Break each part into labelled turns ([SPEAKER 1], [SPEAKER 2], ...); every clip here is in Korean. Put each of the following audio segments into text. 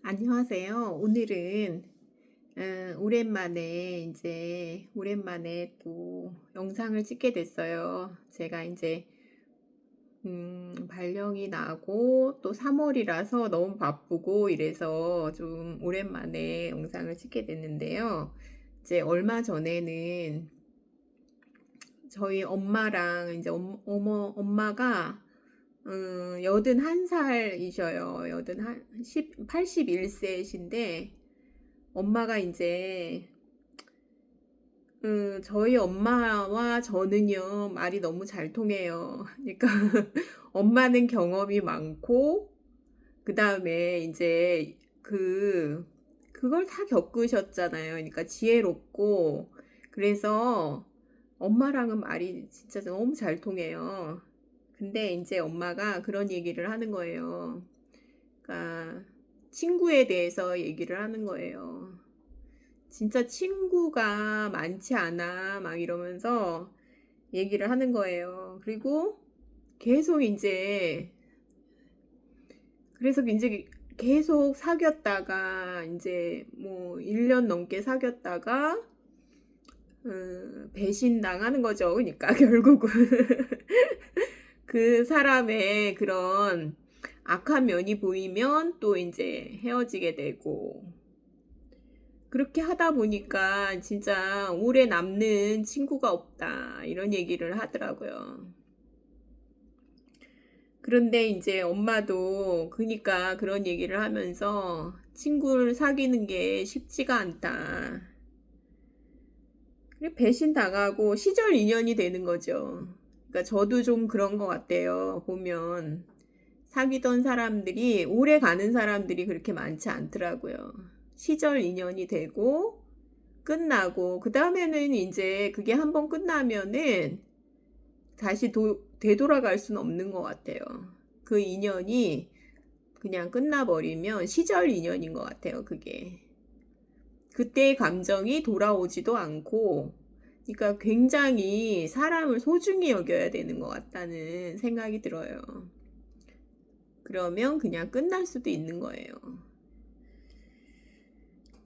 [SPEAKER 1] 안녕하세요. 오늘은 오랜만에 또 영상을 찍게 됐어요. 제가 이제 발령이 나고 또 3월이라서 너무 바쁘고 이래서 좀 오랜만에 영상을 찍게 됐는데요. 이제 얼마 전에는 저희 엄마랑 이제 엄마가 81살이셔요. 81세이신데 엄마가 이제 저희 엄마와 저는요 말이 너무 잘 통해요. 그러니까 엄마는 경험이 많고 그 다음에 이제 그걸 다 겪으셨잖아요. 그러니까 지혜롭고 그래서 엄마랑은 말이 진짜 너무 잘 통해요. 근데 이제 엄마가 그런 얘기를 하는 거예요. 그러니까 친구에 대해서 얘기를 하는 거예요. 진짜 친구가 많지 않아 막 이러면서 얘기를 하는 거예요. 그리고 계속 이제 그래서 이제 계속 사귀었다가 이제 뭐 1년 넘게 사귀었다가 배신당하는 거죠. 그러니까 결국은 그 사람의 그런 악한 면이 보이면 또 이제 헤어지게 되고 그렇게 하다 보니까 진짜 오래 남는 친구가 없다 이런 얘기를 하더라고요. 그런데 이제 엄마도 그러니까 그런 얘기를 하면서 친구를 사귀는 게 쉽지가 않다. 그래 배신 당하고 시절 인연이 되는 거죠. 그러니까 저도 좀 그런 것 같아요. 보면 사귀던 사람들이 오래 가는 사람들이 그렇게 많지 않더라고요. 시절 인연이 되고 끝나고 그 다음에는 이제 그게 한번 끝나면은 다시 되돌아갈 수는 없는 것 같아요. 그 인연이 그냥 끝나버리면 시절 인연인 것 같아요. 그게 그때의 감정이 돌아오지도 않고 그러니까 굉장히 사람을 소중히 여겨야 되는 것 같다는 생각이 들어요. 그러면 그냥 끝날 수도 있는 거예요.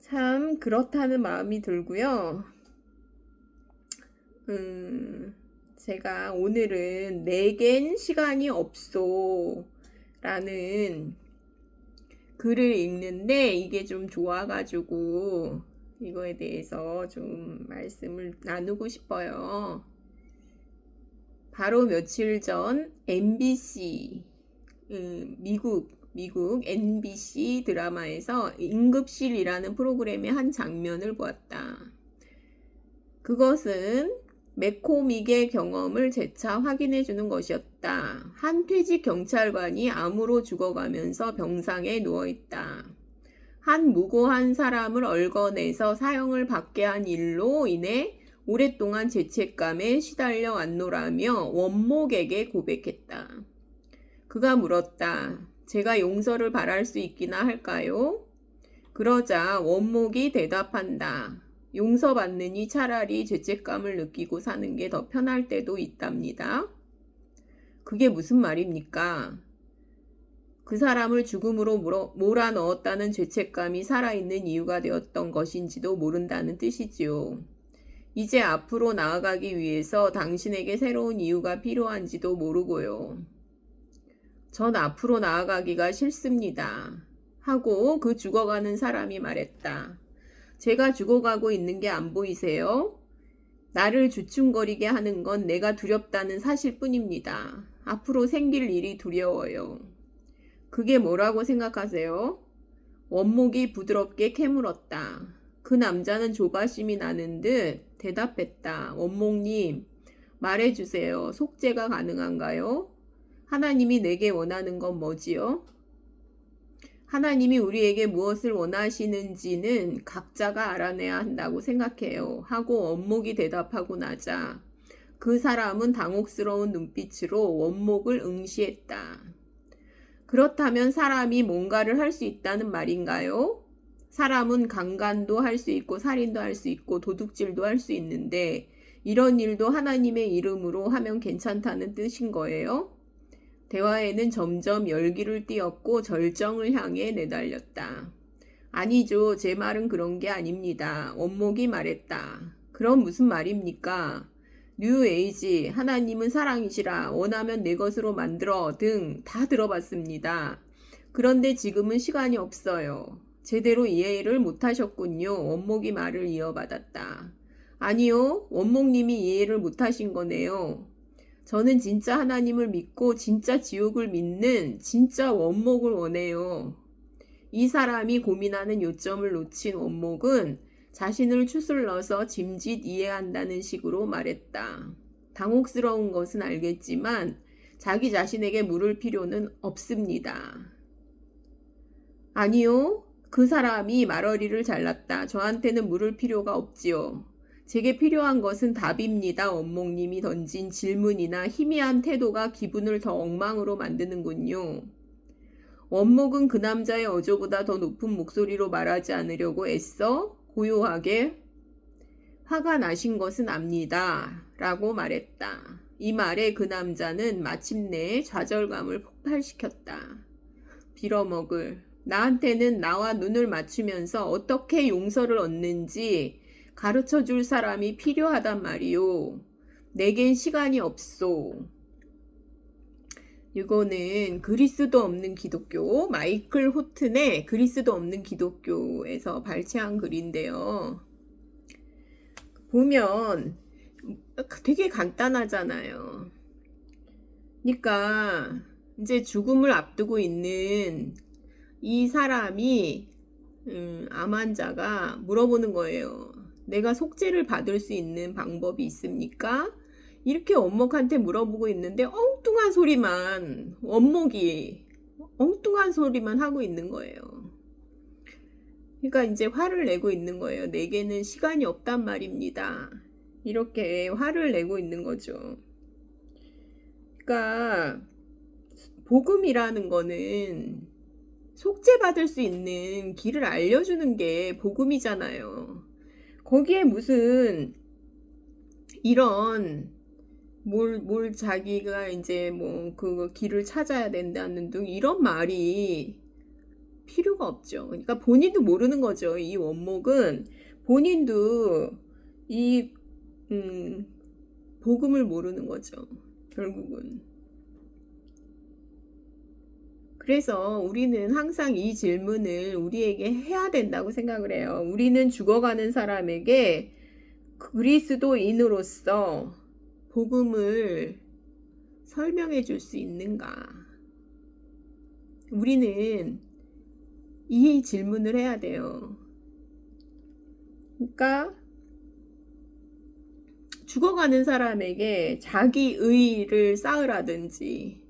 [SPEAKER 1] 참 그렇다는 마음이 들고요. 제가 오늘은 내겐 시간이 없소 라는 글을 읽는데 이게 좀 좋아가지고 이거에 대해서 좀 말씀을 나누고 싶어요. 바로 며칠 전 MBC 미국 NBC 드라마에서 응급실이라는 프로그램의 한 장면을 보았다. 그것은 매코믹의 경험을 재차 확인해 주는 것이었다. 한 퇴직 경찰관이 암으로 죽어가면서 병상에 누워있다. 한 무고한 사람을 얽어내서 사형을 받게 한 일로 인해 오랫동안 죄책감에 시달려 왔노라며 원목에게 고백했다. 그가 물었다. 제가 용서를 바랄 수 있기나 할까요? 그러자 원목이 대답한다. 용서받느니 차라리 죄책감을 느끼고 사는 게 더 편할 때도 있답니다. 그게 무슨 말입니까? 그 사람을 죽음으로 몰아넣었다는 죄책감이 살아있는 이유가 되었던 것인지도 모른다는 뜻이지요. 이제 앞으로 나아가기 위해서 당신에게 새로운 이유가 필요한지도 모르고요. 전 앞으로 나아가기가 싫습니다. 하고 그 죽어가는 사람이 말했다. 제가 죽어가고 있는 게 안 보이세요? 나를 주춤거리게 하는 건 내가 두렵다는 사실뿐입니다. 앞으로 생길 일이 두려워요. 그게 뭐라고 생각하세요? 원목이 부드럽게 캐물었다. 그 남자는 조바심이 나는 듯 대답했다. 원목님, 말해주세요. 속죄가 가능한가요? 하나님이 내게 원하는 건 뭐지요? 하나님이 우리에게 무엇을 원하시는지는 각자가 알아내야 한다고 생각해요. 하고 원목이 대답하고 나자 그 사람은 당혹스러운 눈빛으로 원목을 응시했다. 그렇다면 사람이 뭔가를 할 수 있다는 말인가요? 사람은 강간도 할 수 있고 살인도 할 수 있고 도둑질도 할 수 있는데 이런 일도 하나님의 이름으로 하면 괜찮다는 뜻인 거예요? 대화에는 점점 열기를 띠었고 절정을 향해 내달렸다. 아니죠. 제 말은 그런 게 아닙니다. 원목이 말했다. 그럼 무슨 말입니까? 뉴에이지, 하나님은 사랑이시라, 원하면 내 것으로 만들어 등 다 들어봤습니다. 그런데 지금은 시간이 없어요. 제대로 이해를 못하셨군요. 원목이 말을 이어받았다. 아니요, 원목님이 이해를 못하신 거네요. 저는 진짜 하나님을 믿고 진짜 지옥을 믿는 진짜 원목을 원해요. 이 사람이 고민하는 요점을 놓친 원목은 자신을 추슬러서 짐짓 이해한다는 식으로 말했다. 당혹스러운 것은 알겠지만 자기 자신에게 물을 필요는 없습니다. 아니요. 그 사람이 말어리를 잘랐다. 저한테는 물을 필요가 없지요. 제게 필요한 것은 답입니다. 원목님이 던진 질문이나 희미한 태도가 기분을 더 엉망으로 만드는군요. 원목은 그 남자의 어조보다 더 높은 목소리로 말하지 않으려고 애써 고요하게 화가 나신 것은 압니다. 라고 말했다. 이 말에 그 남자는 마침내 좌절감을 폭발시켰다. 빌어먹을. 나한테는 나와 눈을 맞추면서 어떻게 용서를 얻는지 가르쳐 줄 사람이 필요하단 말이오. 내겐 시간이 없소. 이거는 그리스도 없는 기독교, 마이클 호튼의 그리스도 없는 기독교에서 발췌한 글인데요. 보면 되게 간단하잖아요. 그러니까 이제 죽음을 앞두고 있는 이 사람이 암 환자가 물어보는 거예요. 내가 속죄를 받을 수 있는 방법이 있습니까? 이렇게 원목한테 물어보고 있는데 엉뚱한 소리만, 원목이 엉뚱한 소리만 하고 있는 거예요. 그러니까 이제 화를 내고 있는 거예요. 내게는 시간이 없단 말입니다. 이렇게 화를 내고 있는 거죠. 그러니까 복음이라는 거는 속죄받을 수 있는 길을 알려주는 게 복음이잖아요. 거기에 무슨 이런 뭘 자기가 이제 뭐 그 길을 찾아야 된다는 등 이런 말이 필요가 없죠. 그러니까 본인도 모르는 거죠. 이 원목은 본인도 이 복음을 모르는 거죠. 결국은. 그래서 우리는 항상 이 질문을 우리에게 해야 된다고 생각을 해요. 우리는 죽어가는 사람에게 그리스도인으로서 복음을 설명해 줄 수 있는가? 우리는 이 질문을 해야 돼요. 그러니까 죽어가는 사람에게 자기 의를 쌓으라든지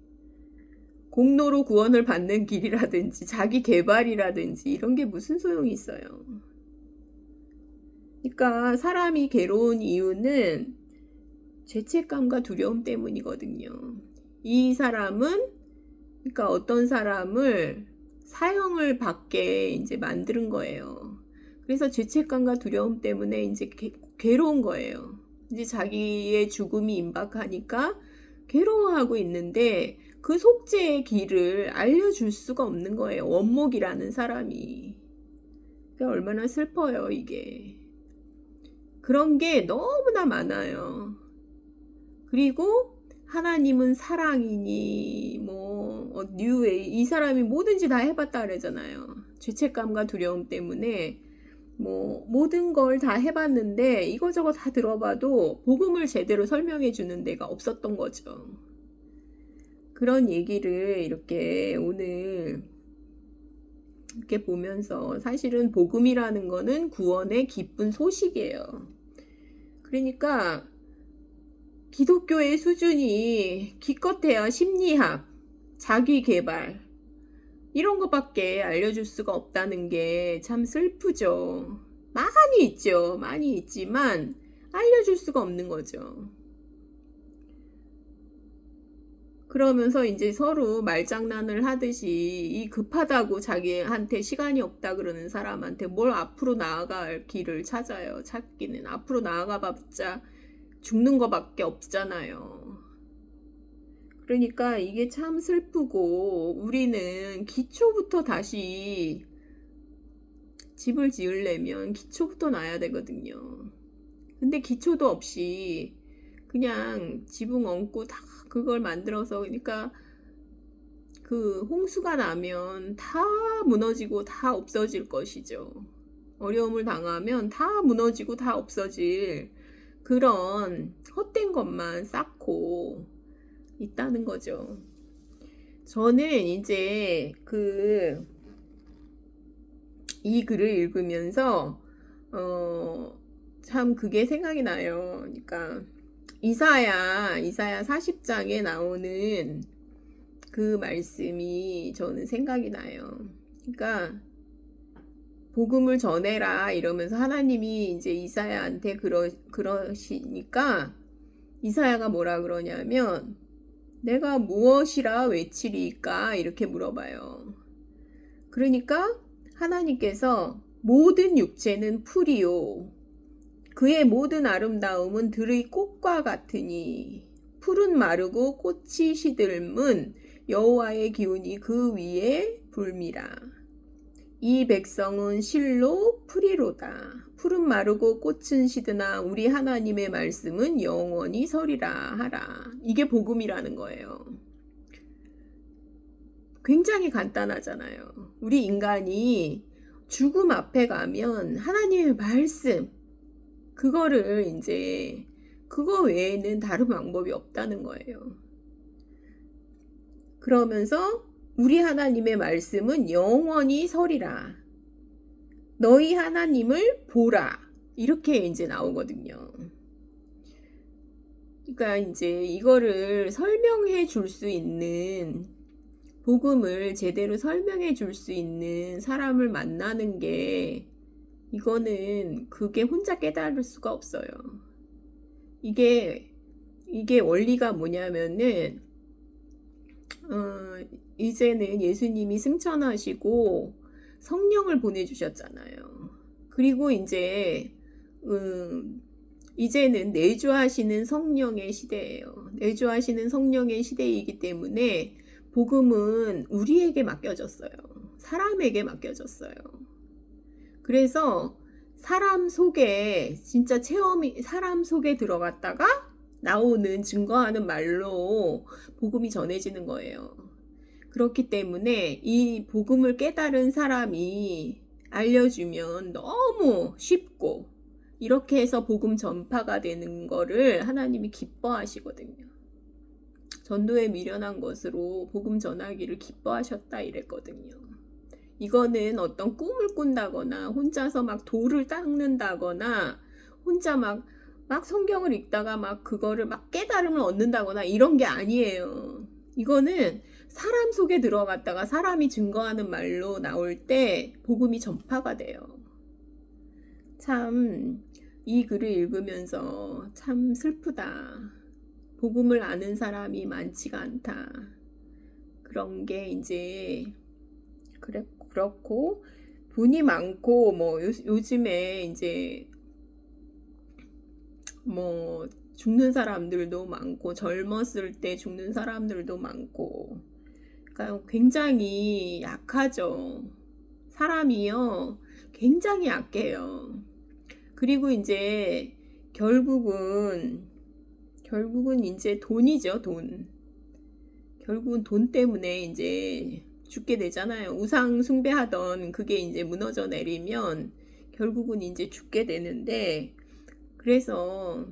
[SPEAKER 1] 공로로 구원을 받는 길이라든지 자기 개발이라든지 이런 게 무슨 소용이 있어요. 그러니까 사람이 괴로운 이유는 죄책감과 두려움 때문이거든요. 이 사람은 그러니까 어떤 사람을 사형을 받게 이제 만드는 거예요. 그래서 죄책감과 두려움 때문에 이제 괴로운 거예요. 이제 자기의 죽음이 임박하니까 괴로워하고 있는데 그 속죄의 길을 알려줄 수가 없는 거예요. 원목이라는 사람이. 그러니까 얼마나 슬퍼요, 이게. 그런 게 너무나 많아요. 그리고 하나님은 사랑이니 뉴웨이 이 사람이 뭐든지 다 해봤다 그러잖아요. 죄책감과 두려움 때문에 모든 걸 다 해봤는데 이거저거 다 들어봐도 복음을 제대로 설명해 주는 데가 없었던 거죠. 그런 얘기를 이렇게 오늘 이렇게 보면서 사실은 복음이라는 거는 구원의 기쁜 소식이에요. 그러니까 기독교의 수준이 기껏해야 심리학, 자기개발 이런 것밖에 알려줄 수가 없다는 게 참 슬프죠. 많이 있죠. 많이 있지만 알려줄 수가 없는 거죠. 그러면서 이제 서로 말장난을 하듯이 이 급하다고 자기한테 시간이 없다 그러는 사람한테 뭘 앞으로 나아갈 길을 찾아요. 찾기는 앞으로 나아가봤자 죽는 거밖에 없잖아요. 그러니까 이게 참 슬프고 우리는 기초부터 다시 집을 지으려면 기초부터 놔야 되거든요. 근데 기초도 없이 그냥 지붕 얹고 다 그걸 만들어서, 그러니까 그 홍수가 나면 다 무너지고 다 없어질 것이죠. 어려움을 당하면 다 무너지고 다 없어질 그런 헛된 것만 쌓고 있다는 거죠. 저는 이제 이 글을 읽으면서 참 그게 생각이 나요. 그러니까 이사야 40장에 나오는 그 말씀이 저는 생각이 나요. 그러니까 복음을 전해라 이러면서 하나님이 이제 이사야한테 그러시니까 이사야가 뭐라 그러냐면 내가 무엇이라 외치리까 이렇게 물어봐요. 그러니까 하나님께서 모든 육체는 풀이요 그의 모든 아름다움은 들의 꽃과 같으니 풀은 마르고 꽃이 시들문 여호와의 기운이 그 위에 불미라. 이 백성은 실로 풀이로다. 풀은 마르고 꽃은 시드나 우리 하나님의 말씀은 영원히 서리라 하라. 이게 복음이라는 거예요. 굉장히 간단하잖아요. 우리 인간이 죽음 앞에 가면 하나님의 말씀 그거를 이제 그거 외에는 다른 방법이 없다는 거예요. 그러면서 우리 하나님의 말씀은 영원히 서리라. 너희 하나님을 보라. 이렇게 이제 나오거든요. 그러니까 이제 이거를 설명해 줄 수 있는 복음을 제대로 설명해 줄 수 있는 사람을 만나는 게 이거는 그게 혼자 깨달을 수가 없어요. 이게 원리가 뭐냐면은 이제는 예수님이 승천하시고 성령을 보내주셨잖아요. 그리고 이제는 내주하시는 성령의 시대예요. 내주하시는 성령의 시대이기 때문에 복음은 우리에게 맡겨졌어요. 사람에게 맡겨졌어요. 그래서 사람 속에 진짜 사람 속에 들어갔다가 나오는 증거하는 말로 복음이 전해지는 거예요. 그렇기 때문에 이 복음을 깨달은 사람이 알려주면 너무 쉽고 이렇게 해서 복음 전파가 되는 거를 하나님이 기뻐하시거든요. 전도에 미련한 것으로 복음 전하기를 기뻐하셨다 이랬거든요. 이거는 어떤 꿈을 꾼다거나 혼자서 막 돌을 닦는다거나 혼자 막 성경을 읽다가 막 그거를 막 깨달음을 얻는다거나 이런 게 아니에요. 이거는 사람 속에 들어갔다가 사람이 증거하는 말로 나올 때 복음이 전파가 돼요. 참 이 글을 읽으면서 참 슬프다. 복음을 아는 사람이 많지가 않다. 그런 게 이제 그렇고 돈이 많고 뭐 요즘에 이제 뭐 죽는 사람들도 많고 젊었을 때 죽는 사람들도 많고 그러니까 굉장히 약하죠. 사람이요 굉장히 약해요. 그리고 이제 결국은 이제 돈이죠. 결국은 돈 때문에 이제 죽게 되잖아요. 우상 숭배하던 그게 이제 무너져 내리면 결국은 이제 죽게 되는데 그래서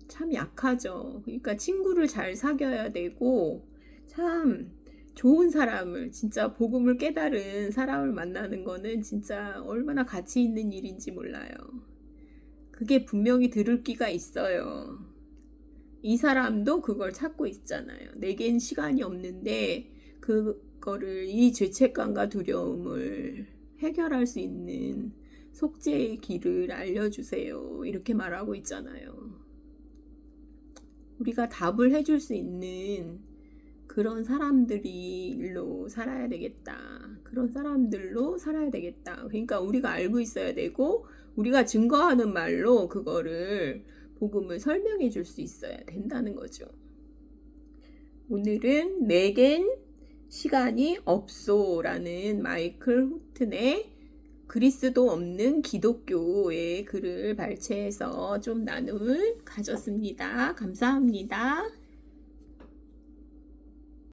[SPEAKER 1] 참 약하죠. 그러니까 친구를 잘 사귀어야 되고 참 좋은 사람을 진짜 복음을 깨달은 사람을 만나는 거는 진짜 얼마나 가치 있는 일인지 몰라요. 그게 분명히 들을 기가 있어요. 이 사람도 그걸 찾고 있잖아요. 내겐 시간이 없는데 그거를 이 죄책감과 두려움을 해결할 수 있는 속죄의 길을 알려주세요. 이렇게 말하고 있잖아요. 우리가 답을 해줄 수 있는 그런 사람들로 살아야 되겠다. 그런 사람들로 살아야 되겠다. 그러니까 우리가 알고 있어야 되고 우리가 증거하는 말로 그거를 복음을 설명해 줄 수 있어야 된다는 거죠. 오늘은 내겐 시간이 없소라는 마이클 호튼의 그리스도 없는 기독교의 글을 발췌해서 좀 나눔을 가졌습니다. 감사합니다.